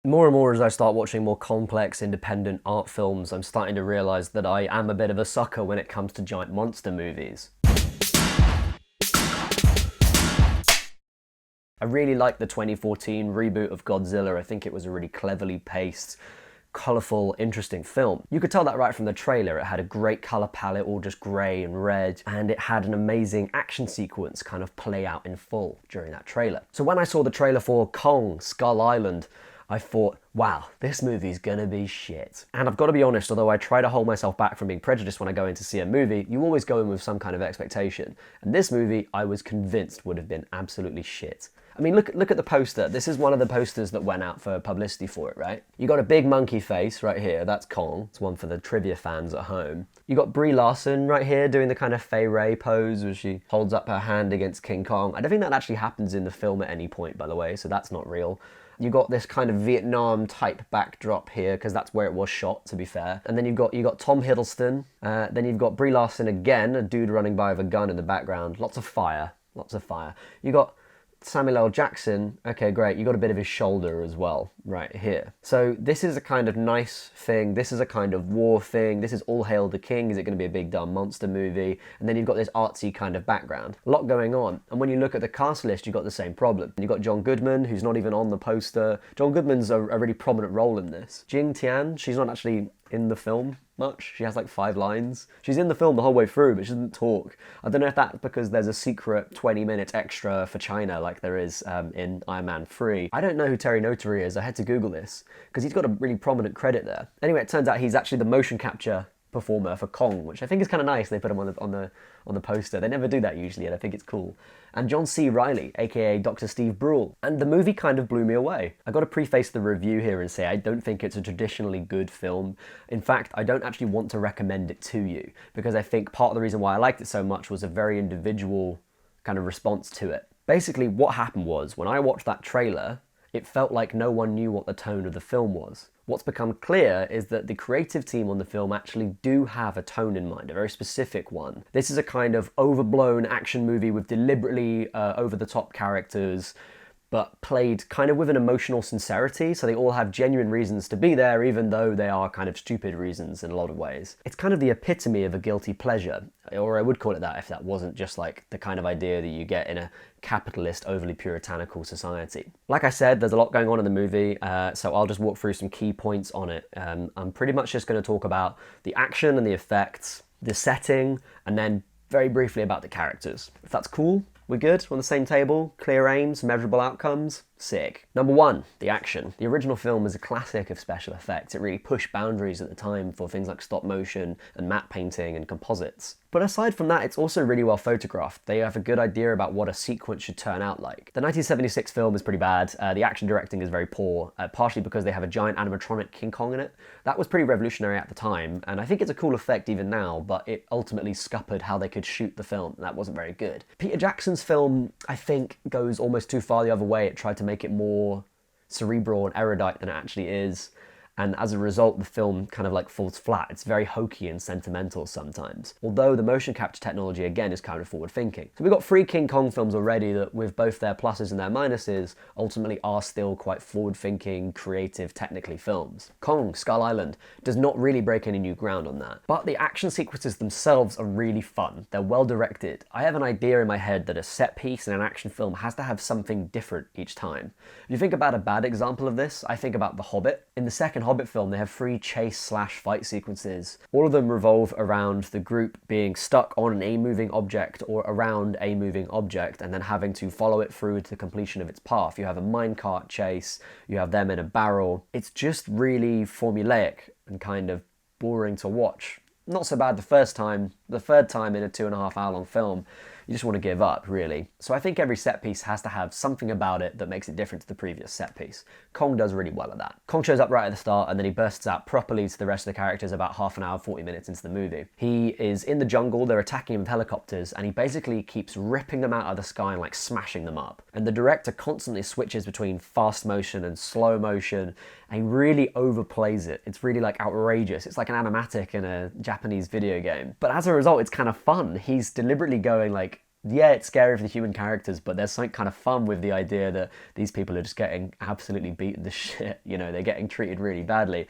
More and more as I start watching more complex independent art films, I'm starting to realise that I am a bit of a sucker when it comes to giant monster movies. I really liked the 2014 reboot of Godzilla. I think it was a really cleverly paced, colourful, interesting film. You could tell that right from the trailer. It had a great colour palette, all just grey and red, and it had an amazing action sequence kind of play out in full during that trailer. So when I saw the trailer for Kong, Skull Island, I thought, wow, this movie's gonna be shit. And I've got to be honest, although I try to hold myself back from being prejudiced when I go in to see a movie, you always go in with some kind of expectation. And this movie, I was convinced would have been absolutely shit. I mean, look at the poster. This is one of the posters that went out for publicity for it, right? You got a big monkey face right here. That's Kong. It's one for the trivia fans at home. You got Brie Larson right here doing the kind of Fay Ray pose where she holds up her hand against King Kong. I don't think that actually happens in the film at any point, by the way, so that's not real. You got this kind of Vietnam type backdrop here because that's where it was shot, to be fair. And then you got Tom Hiddleston. Then you've got Brie Larson again, a dude running by with a gun in the background. Lots of fire. Lots of fire. You got Samuel L. Jackson, okay, great. You got a bit of his shoulder as well, right here. So this is a kind of nice thing. This is a kind of war thing. This is All Hail the King. Is it going to be a big dumb monster movie? And then you've got this artsy kind of background. A lot going on. And when you look at the cast list, you've got the same problem. You've got John Goodman, who's not even on the poster. John Goodman's a really prominent role in this. Jing Tian, she's not actually in the film much. She has like 5 lines. She's in the film the whole way through, but she doesn't talk. I don't know if that's because there's a secret 20-minute extra for China like there is in Iron Man 3. I don't know who Terry Notary is. I had to Google this because he's got a really prominent credit there. Anyway, it turns out he's actually the motion capture performer for Kong, which I think is kind of nice. They put him on the poster. They never do that usually, and I think it's cool. And John C. Reilly, aka Dr. Steve Brule. And the movie kind of blew me away. I got to preface the review here and say I don't think it's a traditionally good film. In fact, I don't actually want to recommend it to you because I think part of the reason why I liked it so much was a very individual kind of response to it. Basically, what happened was when I watched that trailer, it felt like no one knew what the tone of the film was. What's become clear is that the creative team on the film actually do have a tone in mind, a very specific one. This is a kind of overblown action movie with deliberately over-the-top characters, but played kind of with an emotional sincerity, so they all have genuine reasons to be there, even though they are kind of stupid reasons in a lot of ways. It's kind of the epitome of a guilty pleasure, or I would call it that if that wasn't just like the kind of idea that you get in a capitalist, overly puritanical society. Like I said, there's a lot going on in the movie, so I'll just walk through some key points on it. I'm pretty much just going to talk about the action and the effects, the setting, and then very briefly about the characters. If that's cool, we're good? We're on the same table? Clear aims, measurable outcomes? Sick. Number 1, the action. The original film is a classic of special effects. It really pushed boundaries at the time for things like stop motion and matte painting and composites. But aside from that, it's also really well photographed. They have a good idea about what a sequence should turn out like. The 1976 film is pretty bad. The action directing is very poor, partially because they have a giant animatronic King Kong in it. That was pretty revolutionary at the time, and I think it's a cool effect even now, but it ultimately scuppered how they could shoot the film, and that wasn't very good. Peter Jackson's film, I think, goes almost too far the other way. It tried to make it more cerebral and erudite than it actually is. And as a result, the film kind of like falls flat. It's very hokey and sentimental sometimes. Although the motion capture technology, again, is kind of forward thinking. So we've got 3 King Kong films already that, with both their pluses and their minuses, ultimately are still quite forward thinking, creative, technically films. Kong, Skull Island, does not really break any new ground on that. But the action sequences themselves are really fun. They're well directed. I have an idea in my head that a set piece in an action film has to have something different each time. If you think about a bad example of this, I think about The Hobbit. In the second Hobbit film, they have 3 chase/fight sequences. All of them revolve around the group being stuck on a moving object or around a moving object and then having to follow it through to the completion of its path. You have a minecart chase, you have them in a barrel. It's just really formulaic and kind of boring to watch. Not so bad the first time. The third time in a 2.5-hour long film, you just want to give up, really. So I think every set piece has to have something about it that makes it different to the previous set piece. Kong does really well at that. Kong shows up right at the start and then he bursts out properly to the rest of the characters about half an hour, 40 minutes into the movie. He is in the jungle, they're attacking him with helicopters, and he basically keeps ripping them out of the sky and like smashing them up. And the director constantly switches between fast motion and slow motion, and he really overplays it. It's really like outrageous. It's like an animatic in a Japanese video game. But as a result, it's kind of fun. He's deliberately going like Yeah, it's scary for the human characters, but there's something kind of fun with the idea that these people are just getting absolutely beaten to shit. You know, they're getting treated really badly.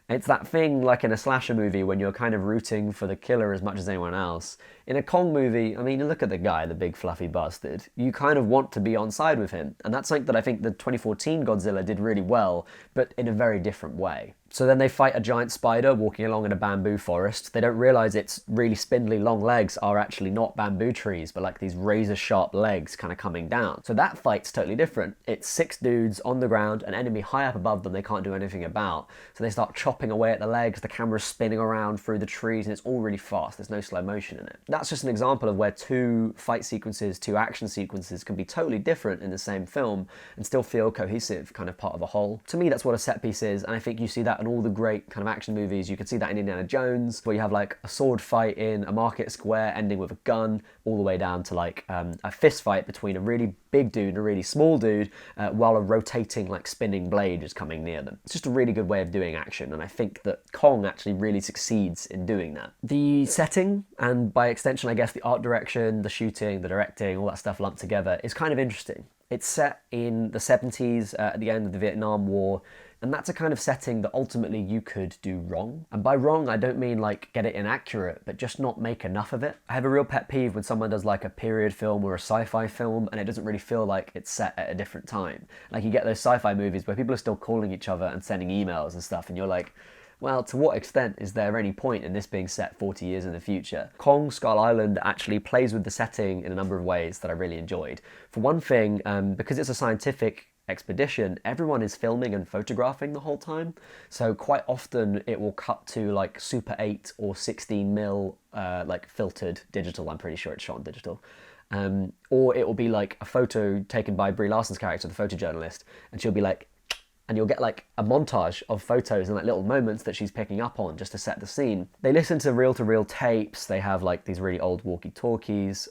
It's that thing like in a slasher movie when you're kind of rooting for the killer as much as anyone else. In a Kong movie, I mean, look at the guy, the big fluffy bastard. You kind of want to be on side with him. And that's something that I think the 2014 Godzilla did really well, but in a very different way. So then they fight a giant spider walking along in a bamboo forest. They don't realize its really spindly long legs are actually not bamboo trees, but like these razor sharp legs kind of coming down. So that fight's totally different. It's 6 dudes on the ground, an enemy high up above them they can't do anything about. So they start chopping away at the legs, the camera's spinning around through the trees, and it's all really fast. There's no slow motion in it. That's just an example of where 2 fight sequences, 2 action sequences can be totally different in the same film and still feel cohesive, kind of part of a whole. To me, that's what a set piece is, and I think you see that in all the great kind of action movies. You can see that in Indiana Jones, where you have like a sword fight in a market square ending with a gun, all the way down to like a fist fight between a really big dude and a really small dude, while a rotating like spinning blade is coming near them. It's just a really good way of doing action, and I think that Kong actually really succeeds in doing that. The setting, and by extension I guess the art direction, the shooting, the directing, all that stuff lumped together, is kind of interesting. It's set in the 70s, at the end of the Vietnam War, and that's a kind of setting that ultimately you could do wrong. And by wrong, I don't mean like get it inaccurate, but just not make enough of it. I have a real pet peeve when someone does like a period film or a sci-fi film and it doesn't really feel like it's set at a different time. Like you get those sci-fi movies where people are still calling each other and sending emails and stuff, and you're like, well, to what extent is there any point in this being set 40 years in the future? Kong Skull Island actually plays with the setting in a number of ways that I really enjoyed. For one thing, because it's a scientific expedition, everyone is filming and photographing the whole time. So quite often it will cut to like Super 8 or 16mm like filtered digital. I'm pretty sure it's shot on digital. Or it will be like a photo taken by Brie Larson's character, the photojournalist, and she'll be like, and you'll get like a montage of photos and like little moments that she's picking up on just to set the scene. They listen to reel-to-reel tapes, they have like these really old walkie-talkies.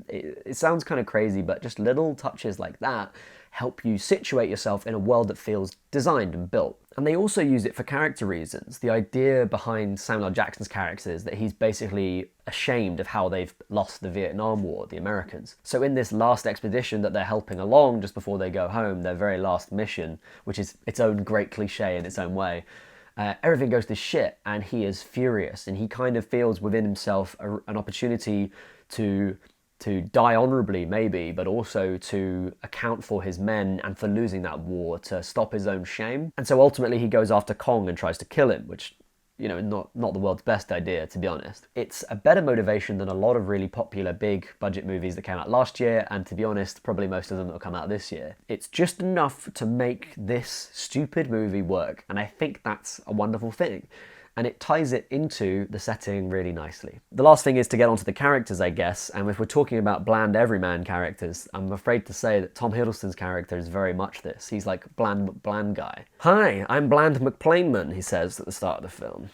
It sounds kind of crazy, but just little touches like that help you situate yourself in a world that feels designed and built. And they also use it for character reasons. The idea behind Samuel L. Jackson's character is that he's basically ashamed of how they've lost the Vietnam War, the Americans. So in this last expedition that they're helping along just before they go home, their very last mission, which is its own great cliche in its own way, everything goes to shit and he is furious, and he kind of feels within himself an opportunity to die honourably maybe, but also to account for his men and for losing that war, to stop his own shame. And so ultimately he goes after Kong and tries to kill him, which, you know, not the world's best idea, to be honest. It's a better motivation than a lot of really popular big budget movies that came out last year, and to be honest, probably most of them that will come out this year. It's just enough to make this stupid movie work, and I think that's a wonderful thing. And it ties it into the setting really nicely. The last thing is to get onto the characters, I guess, and if we're talking about bland everyman characters, I'm afraid to say that Tom Hiddleston's character is very much this. He's like bland guy. "Hi, I'm Bland McPlainman," he says at the start of the film.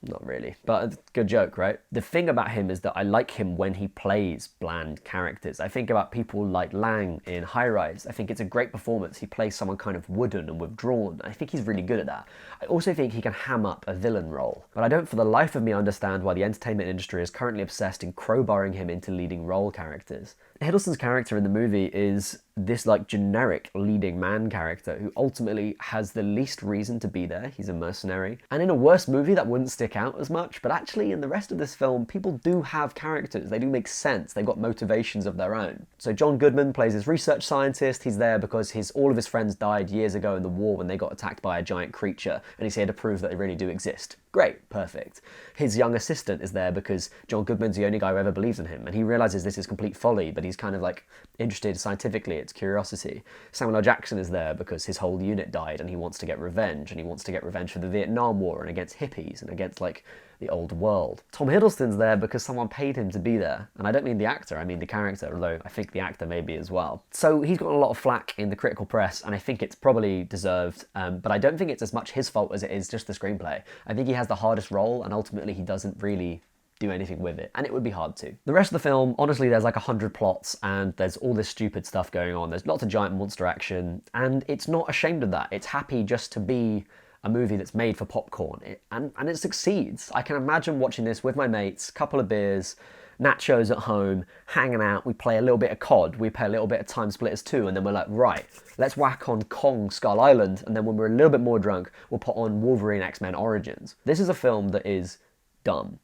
Not really, but a good joke, right? The thing about him is that I like him when he plays bland characters. I think about people like Lang in High Rise. I think it's a great performance. He plays someone kind of wooden and withdrawn. I think he's really good at that. I also think he can ham up a villain role, but I don't for the life of me understand why the entertainment industry is currently obsessed in crowbarring him into leading role characters. Hiddleston's character in the movie is this like generic leading man character who ultimately has the least reason to be there. He's a mercenary. And in a worse movie that wouldn't stick out as much, but actually in the rest of this film, people do have characters. They do make sense. They've got motivations of their own. So John Goodman plays his research scientist. He's there because all of his friends died years ago in the war when they got attacked by a giant creature, and he's here to prove that they really do exist. Great, perfect. His young assistant is there because John Goodman's the only guy who ever believes in him, and he realizes this is complete folly, but he's kind of like interested scientifically, it's curiosity. Samuel L. Jackson is there because his whole unit died and he wants to get revenge, and he wants to get revenge for the Vietnam War and against hippies and against like the old world. Tom Hiddleston's there because someone paid him to be there, and I don't mean the actor, I mean the character, although I think the actor may be as well. So he's got a lot of flack in the critical press, and I think it's probably deserved, but I don't think it's as much his fault as it is just the screenplay. I think he has the hardest role, and ultimately he doesn't really do anything with it, and it would be hard to. The rest of the film, honestly, there's like 100 plots, and there's all this stupid stuff going on. There's lots of giant monster action, and it's not ashamed of that. It's happy just to be a movie that's made for popcorn, and it succeeds. I can imagine watching this with my mates, couple of beers, nachos at home, hanging out, we play a little bit of COD, we play a little bit of Time Splitters 2, and then we're like, right, let's whack on Kong Skull Island, and then when we're a little bit more drunk, we'll put on Wolverine X-Men Origins. This is a film that is dumb,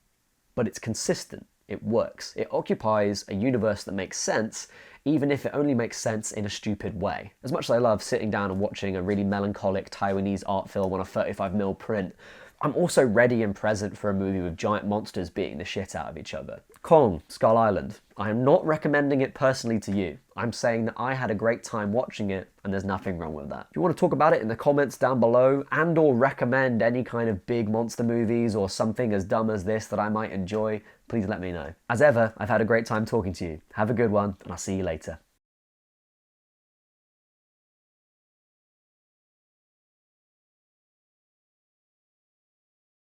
but it's consistent. It works. It occupies a universe that makes sense, even if it only makes sense in a stupid way. As much as I love sitting down and watching a really melancholic Taiwanese art film on a 35mm print, I'm also ready and present for a movie with giant monsters beating the shit out of each other. Kong, Skull Island. I am not recommending it personally to you. I'm saying that I had a great time watching it, and there's nothing wrong with that. If you want to talk about it in the comments down below, and or recommend any kind of big monster movies or something as dumb as this that I might enjoy, please let me know. As ever, I've had a great time talking to you. Have a good one, and I'll see you later.